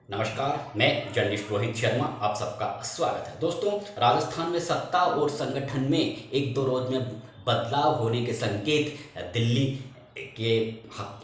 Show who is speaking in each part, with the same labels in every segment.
Speaker 1: नमस्कार, मैं जर्नलिस्ट रोहित शर्मा, आप सबका स्वागत है। दोस्तों, राजस्थान में सत्ता और संगठन में एक दो रोज में बदलाव होने के संकेत दिल्ली के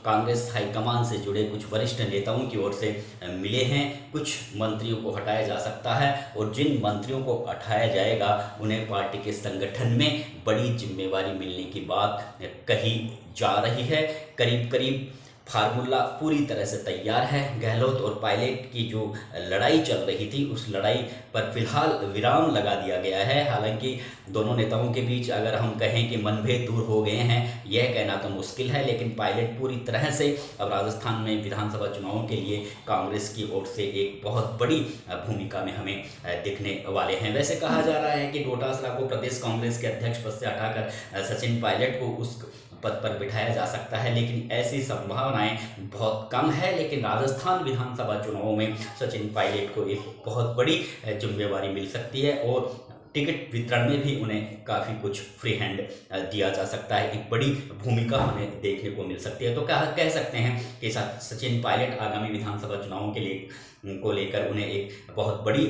Speaker 1: कांग्रेस हाईकमान से जुड़े कुछ वरिष्ठ नेताओं की ओर से मिले हैं। कुछ मंत्रियों को हटाया जा सकता है और जिन मंत्रियों को हटाया जाएगा उन्हें पार्टी के संगठन में बड़ी जिम्मेवारी मिलने की बात कही जा रही है। करीब करीब फार्मूला पूरी तरह से तैयार है। गहलोत और पायलट की जो लड़ाई चल रही थी उस लड़ाई पर फिलहाल विराम लगा दिया गया है। हालांकि दोनों नेताओं के बीच अगर हम कहें कि मनभेद दूर हो गए हैं, यह कहना तो मुश्किल है, लेकिन पायलट पूरी तरह से अब राजस्थान में विधानसभा चुनावों के लिए कांग्रेस की ओर से एक बहुत बड़ी भूमिका में हमें दिखने वाले हैं। वैसे कहा जा रहा है कि डोटासरा को प्रदेश कांग्रेस के अध्यक्ष पद से हटाकर सचिन पायलट को उस पद पर बिठाया जा सकता है, लेकिन ऐसी संभावनाएं बहुत कम है। लेकिन राजस्थान विधानसभा चुनावों में सचिन पायलट को एक बहुत बड़ी जिम्मेवारी मिल सकती है और टिकट वितरण में भी उन्हें काफ़ी कुछ फ्री हैंड दिया जा सकता है। एक बड़ी भूमिका हमें देखने को मिल सकती है। तो कह सकते हैं कि सचिन पायलट आगामी विधानसभा चुनावों के लिए को लेकर उन्हें एक बहुत बड़ी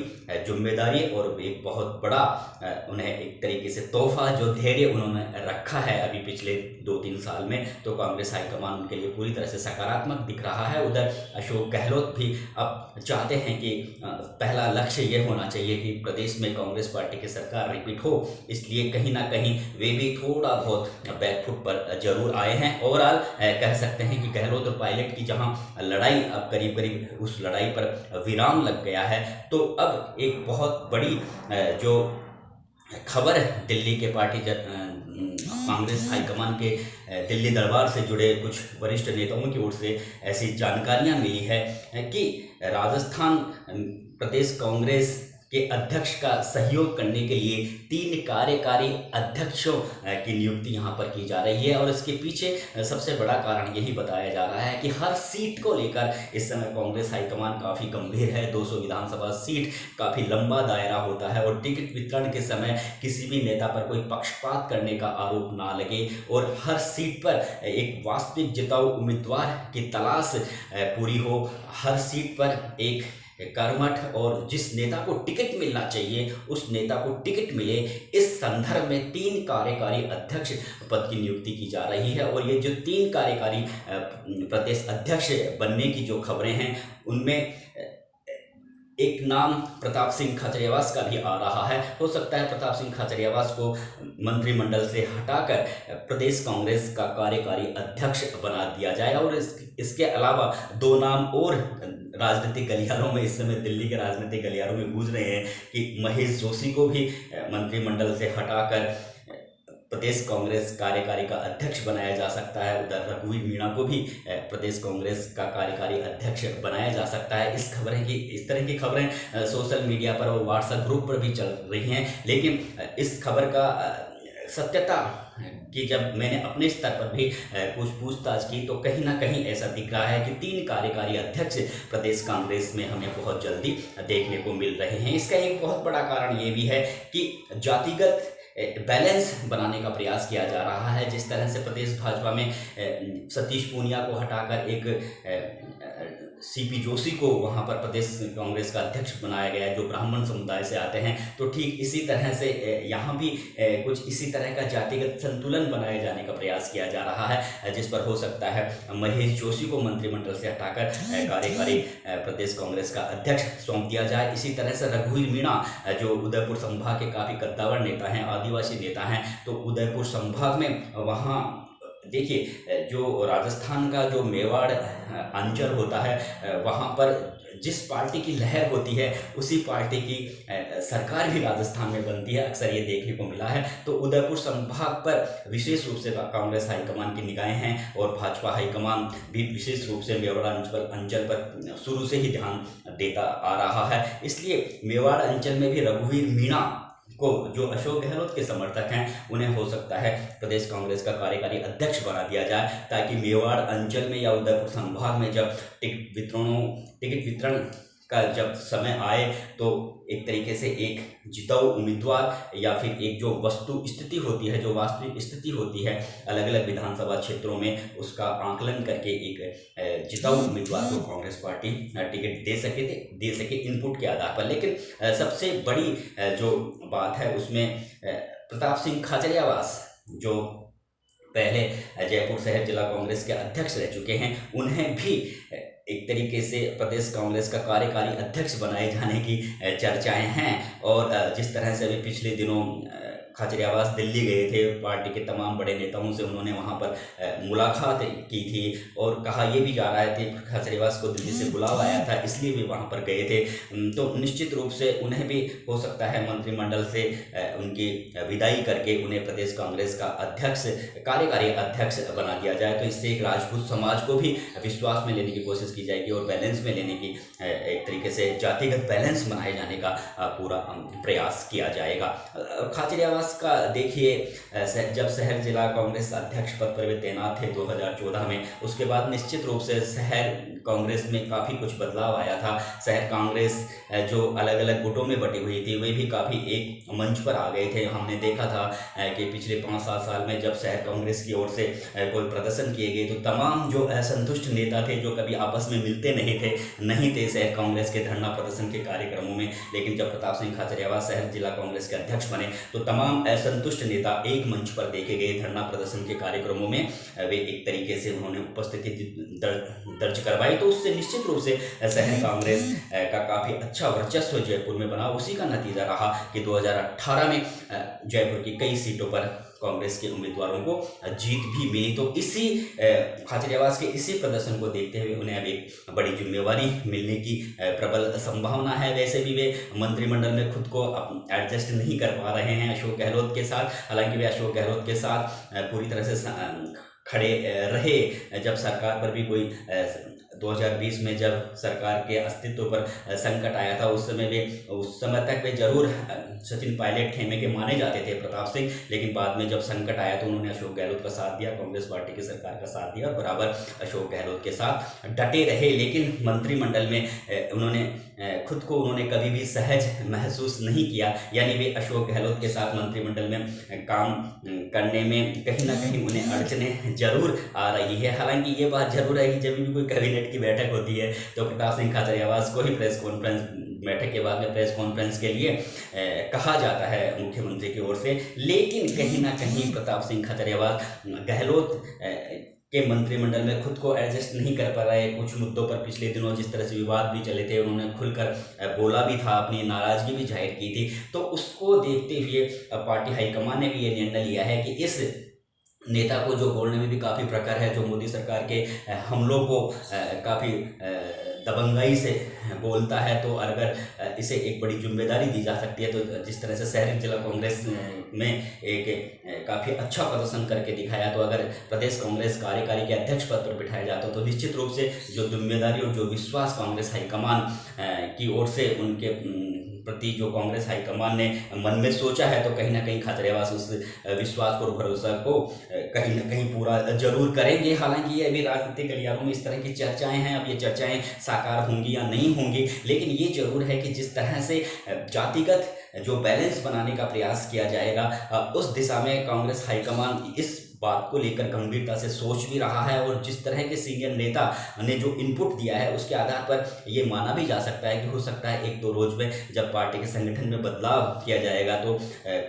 Speaker 1: जिम्मेदारी और एक बहुत बड़ा उन्हें एक तरीके से तोहफा जो धैर्य उन्होंने रखा है अभी पिछले 2-3 साल में, तो कांग्रेस हाईकमान उनके लिए पूरी तरह से सकारात्मक दिख रहा है। उधर अशोक गहलोत भी अब चाहते हैं कि पहला लक्ष्य ये होना चाहिए कि प्रदेश में कांग्रेस पार्टी की सरकार रिपीट हो, इसलिए कहीं ना कहीं वे भी थोड़ा बहुत बैकफुट पर जरूर आए हैं। ओवरऑल कह सकते हैं कि गहलोत और पायलट की जहां लड़ाई अब करीब करीब उस लड़ाई पर विराम लग गया है, तो अब एक बहुत बड़ी जो खबर है दिल्ली के पार्टी कांग्रेस हाईकमान के दिल्ली दरबार से जुड़े कुछ वरिष्ठ नेताओं की ओर से ऐसी जानकारियां मिली है कि राजस्थान प्रदेश कांग्रेस के अध्यक्ष का सहयोग करने के लिए 3 कार्यकारी अध्यक्षों की नियुक्ति यहां पर की जा रही है। और इसके पीछे सबसे बड़ा कारण यही बताया जा रहा है कि हर सीट को लेकर इस समय कांग्रेस हाईकमान काफ़ी गंभीर है। 200 विधानसभा सीट काफ़ी लंबा दायरा होता है और टिकट वितरण के समय किसी भी नेता पर कोई पक्षपात करने का आरोप ना लगे और हर सीट पर एक वास्तविक जिताऊ उम्मीदवार की तलाश पूरी हो। हर सीट पर एक कर्मठ और जिस नेता को टिकट मिलना चाहिए उस नेता को टिकट मिले, इस संदर्भ में 3 कार्यकारी अध्यक्ष पद की नियुक्ति की जा रही है। और ये जो 3 कार्यकारी प्रदेश अध्यक्ष बनने की जो खबरें हैं उनमें एक नाम प्रताप सिंह खाचरियावास का भी आ रहा है। हो सकता है प्रताप सिंह खाचरियावास को मंत्रिमंडल से हटाकर प्रदेश कांग्रेस का कार्यकारी अध्यक्ष बना दिया जाए। और इसके अलावा 2 नाम और राजनीतिक गलियारों में इस समय दिल्ली के राजनीतिक गलियारों में गूंज रहे हैं कि महेश जोशी को भी मंत्रिमंडल से हटाकर प्रदेश कांग्रेस कार्यकारी का अध्यक्ष बनाया जा सकता है। उधर रघुवीर मीणा को भी प्रदेश कांग्रेस का कार्यकारी अध्यक्ष बनाया जा सकता है। इस तरह की खबरें सोशल मीडिया पर और व्हाट्सएप ग्रुप पर भी चल रही हैं, लेकिन इस खबर का सत्यता कि जब मैंने अपने स्तर पर भी कुछ पूछताछ की तो कहीं ना कहीं ऐसा दिख रहा है कि 3 कार्यकारी अध्यक्ष प्रदेश कांग्रेस में हमें बहुत जल्दी देखने को मिल रहे हैं। इसका एक बहुत बड़ा कारण ये भी है कि जातिगत बैलेंस बनाने का प्रयास किया जा रहा है। जिस तरह से प्रदेश भाजपा में सतीश पूनिया को हटाकर एक सीपी जोशी को वहां पर प्रदेश कांग्रेस का अध्यक्ष बनाया गया है जो ब्राह्मण समुदाय से आते हैं, तो ठीक इसी तरह से यहाँ भी कुछ इसी तरह का जातिगत संतुलन बनाए जाने का प्रयास किया जा रहा है, जिस पर हो सकता है महेश जोशी को मंत्रिमंडल से हटाकर कार्यकारी प्रदेश कांग्रेस का अध्यक्ष सौंप दिया जाए। इसी तरह से रघुवीर मीणा जो उदयपुर संभाग के काफ़ी कद्दावर नेता हैं, आदिवासी नेता हैं, तो उदयपुर संभाग में वहाँ देखिए जो राजस्थान का जो मेवाड़ अंचल होता है वहाँ पर जिस पार्टी की लहर होती है उसी पार्टी की सरकार भी राजस्थान में बनती है, अक्सर ये देखने को मिला है। तो उदयपुर संभाग पर विशेष रूप से कांग्रेस हाईकमान की निगाहें हैं और भाजपा हाईकमान भी विशेष रूप से मेवाड़ अंचल पर शुरू से ही ध्यान देता आ रहा है। इसलिए मेवाड़ अंचल में भी रघुवीर मीणा को जो अशोक गहलोत के समर्थक हैं उन्हें हो सकता है प्रदेश कांग्रेस का कार्यकारी अध्यक्ष बना दिया जाए, ताकि मेवाड़ अंचल में या उदयपुर संभाग में जब टिकट वितरण का जब समय आए तो एक तरीके से एक जिताऊ उम्मीदवार या फिर एक जो वस्तु स्थिति होती है, जो वास्तविक स्थिति होती है अलग अलग विधानसभा क्षेत्रों में, उसका आकलन करके एक जिताऊ उम्मीदवार को कांग्रेस पार्टी टिकट दे सके इनपुट के आधार पर। लेकिन सबसे बड़ी जो बात है उसमें प्रताप सिंह खाचरियावास, जो पहले जयपुर शहर जिला कांग्रेस के अध्यक्ष रह चुके हैं, उन्हें भी एक तरीके से प्रदेश कांग्रेस का कार्यकारी अध्यक्ष बनाए जाने की चर्चाएं हैं। और जिस तरह से अभी पिछले दिनों खाचरियावास दिल्ली गए थे, पार्टी के तमाम बड़े नेताओं से उन्होंने वहां पर मुलाकात की थी और कहा ये भी जा रहा है कि खाचरियावास को दिल्ली से बुलावा आया था इसलिए भी वहां पर गए थे। तो निश्चित रूप से उन्हें भी हो सकता है मंत्रिमंडल से उनकी विदाई करके उन्हें प्रदेश कांग्रेस का अध्यक्ष, कार्यकारी अध्यक्ष बना दिया जाए। तो इससे एक राजपूत समाज को भी विश्वास में लेने की कोशिश की जाएगी और बैलेंस में लेने की, एक तरीके से जातिगत बैलेंस बनाए जाने का पूरा प्रयास किया जाएगा। खाचरियावास का देखिए, जब शहर जिला कांग्रेस अध्यक्ष पद पर वे तैनात थे 2014 में, उसके बाद निश्चित रूप से शहर कांग्रेस में काफ़ी कुछ बदलाव आया था। शहर कांग्रेस जो अलग अलग गुटों में बटी हुई थी वे भी काफ़ी एक मंच पर आ गए थे। हमने देखा था कि पिछले 5-7 साल में जब शहर कांग्रेस की ओर से कोई प्रदर्शन किए गए तो तमाम जो असंतुष्ट नेता थे, जो कभी आपस में मिलते नहीं थे शहर कांग्रेस के धरना प्रदर्शन के कार्यक्रमों में, लेकिन जब प्रताप सिंह खाचरियावास शहर जिला कांग्रेस के अध्यक्ष बने तो तमाम असंतुष्ट नेता एक मंच पर देखे गए धरना प्रदर्शन के कार्यक्रमों में। वे एक तरीके से उन्होंने उपस्थिति दर्ज करवाई, तो उससे निश्चित रूप से शहर कांग्रेस का काफ़ी अच्छा वर्चस्व जयपुर में बना। उसी का नतीजा रहा कि 2018 में जयपुर की कई सीटों पर कांग्रेस के उम्मीदवारों को जीत भी मिली। तो इसी खाचरियावास के इसी प्रदर्शन को देखते हुए उन्हें अब एक बड़ी जिम्मेवारी मिलने की प्रबल संभावना है। वैसे भी वे मंत्रिमंडल में खुद को एडजस्ट नहीं कर पा रहे हैं अशोक गहलोत के साथ। हालांकि वे अशोक गहलोत के साथ पूरी तरह से खड़े रहे जब सरकार पर भी कोई 2020 में जब सरकार के अस्तित्व पर संकट आया था, उस समय तक वे जरूर सचिन पायलट खेमे के माने जाते थे प्रताप सिंह, लेकिन बाद में जब संकट आया तो उन्होंने अशोक गहलोत का साथ दिया, कांग्रेस पार्टी की सरकार का साथ दिया और बराबर अशोक गहलोत के साथ डटे रहे। लेकिन मंत्रिमंडल में उन्होंने कभी भी सहज महसूस नहीं किया, यानी वे अशोक गहलोत के साथ मंत्रिमंडल में काम करने में कहीं ना कहीं उन्हें अड़चने जरूर आ रही है। हालांकि ये बात जरूर है कि जब भी कोई कैबिनेट की बैठक होती है तो प्रताप सिंह खाचरियावास को ही प्रेस कॉन्फ्रेंस, बैठक के बाद में प्रेस कॉन्फ्रेंस के लिए कहा जाता है मुख्यमंत्री की ओर से। लेकिन कहीं ना कहीं प्रताप सिंह खाचरियावास गहलोत के मंत्रिमंडल में खुद को एडजस्ट नहीं कर पा रहे। कुछ मुद्दों पर पिछले दिनों जिस तरह से विवाद भी चले थे, उन्होंने खुलकर बोला भी था, अपनी नाराजगी भी जाहिर की थी। तो उसको देखते हुए पार्टी हाईकमान ने भी ये निर्णय लिया है कि इस नेता को, जो बोलने में भी काफ़ी प्रखर है, जो मोदी सरकार के हमलों को काफ़ी दबंगाई से बोलता है, तो अगर इसे एक बड़ी जिम्मेदारी दी जा सकती है तो जिस तरह से शहरी जिला कांग्रेस में एक काफ़ी अच्छा प्रदर्शन करके दिखाया, तो अगर प्रदेश कांग्रेस कार्यकारी के अध्यक्ष पद पर बिठाया जाता तो निश्चित रूप से जो जिम्मेदारी और जो विश्वास कांग्रेस हाईकमान की ओर से उनके प्रति जो कांग्रेस हाईकमान ने मन में सोचा है, तो कहीं ना कहीं खाचरियावास उस विश्वास और भरोसा को कहीं ना कहीं पूरा जरूर करेंगे। हालांकि ये अभी राजनीतिक गलियारों में इस तरह की चर्चाएं हैं, अब ये चर्चाएं साकार होंगी या नहीं होंगी, लेकिन ये जरूर है कि जिस तरह से जातिगत जो बैलेंस बनाने का प्रयास किया जाएगा, उस दिशा में कांग्रेस हाईकमान इस बात को लेकर गंभीरता से सोच भी रहा है। और जिस तरह के सीनियर नेता ने जो इनपुट दिया है उसके आधार पर ये माना भी जा सकता है कि हो सकता है 1-2 रोज में जब पार्टी के संगठन में बदलाव किया जाएगा तो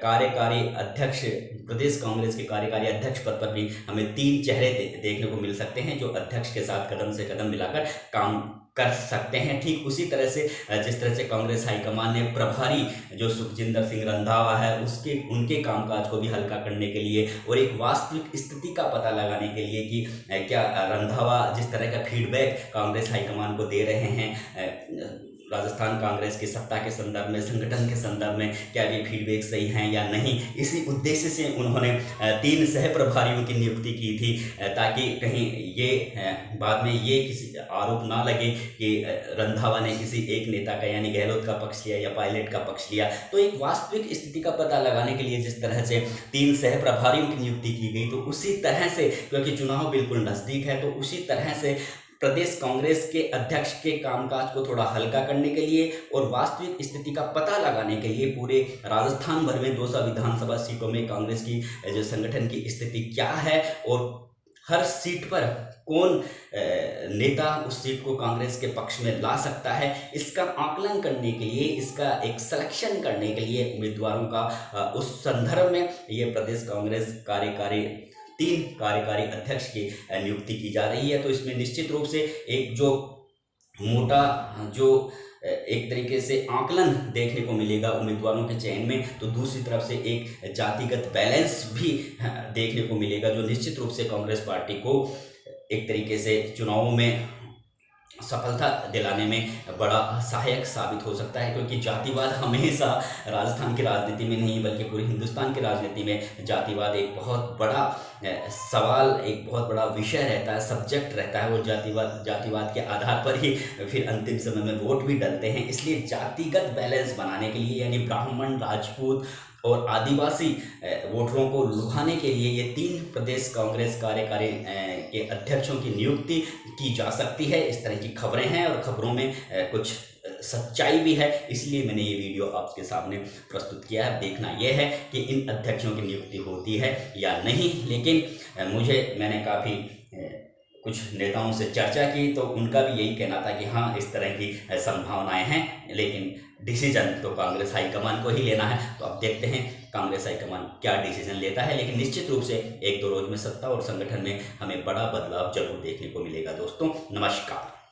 Speaker 1: कार्यकारी अध्यक्ष, प्रदेश कांग्रेस के कार्यकारी अध्यक्ष पद पर भी हमें 3 चेहरे देखने को मिल सकते हैं जो अध्यक्ष के साथ कदम से कदम मिलाकर काम कर सकते हैं। ठीक उसी तरह से जिस तरह से कांग्रेस हाईकमान ने प्रभारी जो सुखजिंदर सिंह रंधावा है उनके कामकाज को भी हल्का करने के लिए और एक वास्तविक स्थिति का पता लगाने के लिए कि क्या रंधावा जिस तरह का फीडबैक कांग्रेस हाईकमान को दे रहे हैं राजस्थान कांग्रेस की सत्ता के संदर्भ में, संगठन के संदर्भ में, क्या ये फीडबैक सही हैं या नहीं, इसी उद्देश्य से उन्होंने 3 सह प्रभारियों की नियुक्ति की थी ताकि कहीं ये बाद में ये किसी आरोप ना लगे कि रंधावा ने किसी एक नेता का यानी गहलोत का पक्ष लिया या पायलट का पक्ष लिया। तो एक वास्तविक स्थिति का पता लगाने के लिए जिस तरह से 3 सह प्रभारियों की नियुक्ति की गई, तो उसी तरह से, क्योंकि चुनाव बिल्कुल नज़दीक है, तो उसी तरह से प्रदेश कांग्रेस के अध्यक्ष के कामकाज को थोड़ा हल्का करने के लिए और वास्तविक स्थिति का पता लगाने के लिए पूरे राजस्थान भर में 200 विधानसभा सीटों में कांग्रेस की जो संगठन की स्थिति क्या है और हर सीट पर कौन नेता उस सीट को कांग्रेस के पक्ष में ला सकता है, इसका आकलन करने के लिए, इसका एक सिलेक्शन करने के लिए उम्मीदवारों का उस संदर्भ में ये प्रदेश कांग्रेस 3 कार्यकारी अध्यक्ष की नियुक्ति की जा रही है। तो इसमें निश्चित रूप से एक जो मोटा जो एक तरीके से आकलन देखने को मिलेगा उम्मीदवारों के चयन में, तो दूसरी तरफ से एक जातिगत बैलेंस भी देखने को मिलेगा जो निश्चित रूप से कांग्रेस पार्टी को एक तरीके से चुनावों में सफलता दिलाने में बड़ा सहायक साबित हो सकता है। क्योंकि जातिवाद हमेशा राजस्थान की राजनीति में नहीं बल्कि पूरे हिंदुस्तान की राजनीति में जातिवाद एक बहुत बड़ा सवाल, एक बहुत बड़ा विषय रहता है, सब्जेक्ट रहता है। और जातिवाद के आधार पर ही फिर अंतिम समय में वोट भी डलते हैं। इसलिए जातिगत बैलेंस बनाने के लिए, यानी ब्राह्मण, राजपूत और आदिवासी वोटरों को लुभाने के लिए ये 3 प्रदेश कांग्रेस कार्यकारी के अध्यक्षों की नियुक्ति की जा सकती है। इस तरह की खबरें हैं और खबरों में कुछ सच्चाई भी है, इसलिए मैंने ये वीडियो आपके सामने प्रस्तुत किया है। देखना यह है कि इन अध्यक्षों की नियुक्ति होती है या नहीं। लेकिन मैंने काफ़ी कुछ नेताओं से चर्चा की तो उनका भी यही कहना था कि हाँ, इस तरह की संभावनाएं हैं, लेकिन डिसीजन तो कांग्रेस हाईकमान को ही लेना है। तो अब देखते हैं कांग्रेस हाईकमान क्या डिसीजन लेता है। लेकिन निश्चित रूप से 1-2 रोज में सत्ता और संगठन में हमें बड़ा बदलाव जरूर देखने को मिलेगा। दोस्तों, नमस्कार।